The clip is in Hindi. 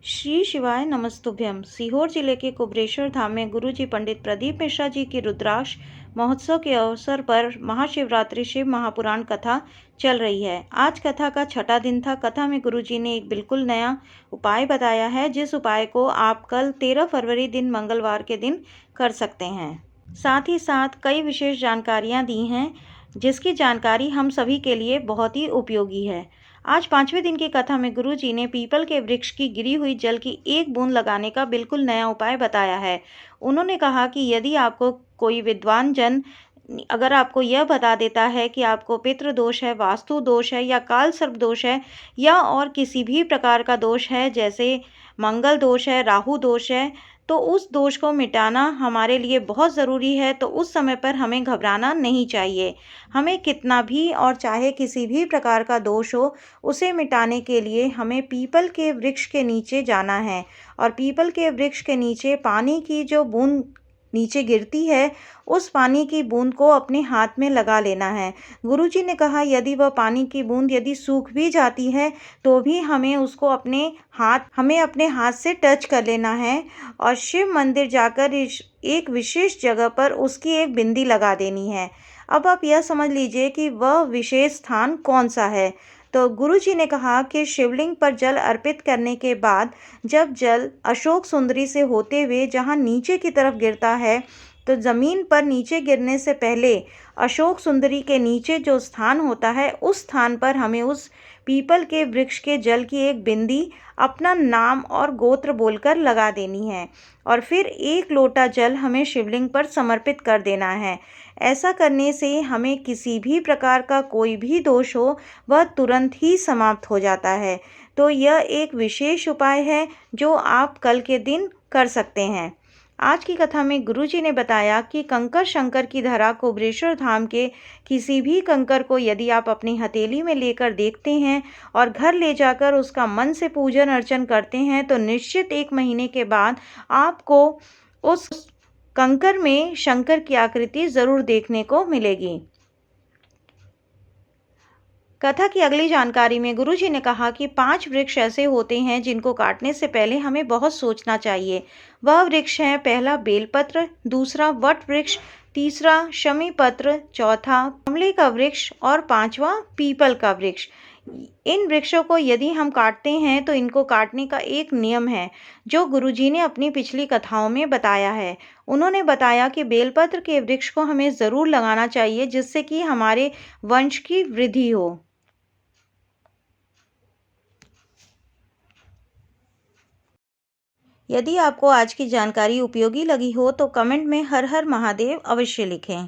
श्री शिवाय नमस्तुभ्यम। सीहोर जिले के कुबरेश्वर धाम में गुरुजी पंडित प्रदीप मिश्रा जी की रुद्राक्ष महोत्सव के अवसर पर महाशिवरात्रि शिव महापुराण कथा चल रही है। आज कथा का छठा दिन था। कथा में गुरुजी ने एक बिल्कुल नया उपाय बताया है, जिस उपाय को आप कल 13 फरवरी दिन मंगलवार के दिन कर सकते हैं। साथ ही साथ कई विशेष जानकारियां दी हैं, जिसकी जानकारी हम सभी के लिए बहुत ही उपयोगी है। आज 5वें दिन की कथा में गुरुजी ने पीपल के वृक्ष की गिरी हुई जल की एक बूंद लगाने का बिल्कुल नया उपाय बताया है। उन्होंने कहा कि यदि आपको कोई विद्वान जन अगर आपको यह बता देता है कि आपको पितृ दोष है, वास्तु दोष है या काल सर्प दोष है या और किसी भी प्रकार का दोष है, जैसे मंगल दोष है, राहु दोष है, तो उस दोष को मिटाना हमारे लिए बहुत ज़रूरी है। तो उस समय पर हमें घबराना नहीं चाहिए। हमें कितना भी और चाहे किसी भी प्रकार का दोष हो, उसे मिटाने के लिए हमें पीपल के वृक्ष के नीचे जाना है और पीपल के वृक्ष के नीचे पानी की जो बूंद नीचे गिरती है, उस पानी की बूंद को अपने हाथ में लगा लेना है। गुरुजी ने कहा यदि वह पानी की बूंद यदि सूख भी जाती है तो भी हमें उसको अपने हाथ से टच कर लेना है और शिव मंदिर जाकर एक विशेष जगह पर उसकी एक बिंदी लगा देनी है। अब आप यह समझ लीजिए कि वह विशेष स्थान कौन सा है। तो गुरुजी ने कहा कि शिवलिंग पर जल अर्पित करने के बाद जब जल अशोक सुंदरी से होते हुए जहाँ नीचे की तरफ गिरता है, तो ज़मीन पर नीचे गिरने से पहले अशोक सुंदरी के नीचे जो स्थान होता है, उस स्थान पर हमें उस पीपल के वृक्ष के जल की एक बिंदी अपना नाम और गोत्र बोलकर लगा देनी है और फिर 1 लोटा जल हमें शिवलिंग पर समर्पित कर देना है। ऐसा करने से हमें किसी भी प्रकार का कोई भी दोष हो, वह तुरंत ही समाप्त हो जाता है। तो यह एक विशेष उपाय है जो आप कल के दिन कर सकते हैं। आज की कथा में गुरुजी ने बताया कि कंकर शंकर की धरा कुबरेश्वर धाम के किसी भी कंकर को यदि आप अपनी हथेली में लेकर देखते हैं और घर ले जाकर उसका मन से पूजन अर्चन करते हैं, तो निश्चित 1 महीने के बाद आपको उस कंकर में शंकर की आकृति ज़रूर देखने को मिलेगी। कथा की अगली जानकारी में गुरुजी ने कहा कि 5 वृक्ष ऐसे होते हैं जिनको काटने से पहले हमें बहुत सोचना चाहिए। वह वृक्ष हैं, पहला बेलपत्र, दूसरा वट वृक्ष, तीसरा शमी पत्र, चौथा आंवले का वृक्ष और 5वां पीपल का वृक्ष। इन वृक्षों को यदि हम काटते हैं तो इनको काटने का एक नियम है, जो गुरुजी ने अपनी पिछली कथाओं में बताया है। उन्होंने बताया कि बेलपत्र के वृक्ष को हमें ज़रूर लगाना चाहिए, जिससे कि हमारे वंश की वृद्धि हो। यदि आपको आज की जानकारी उपयोगी लगी हो तो कमेंट में हर हर महादेव अवश्य लिखें।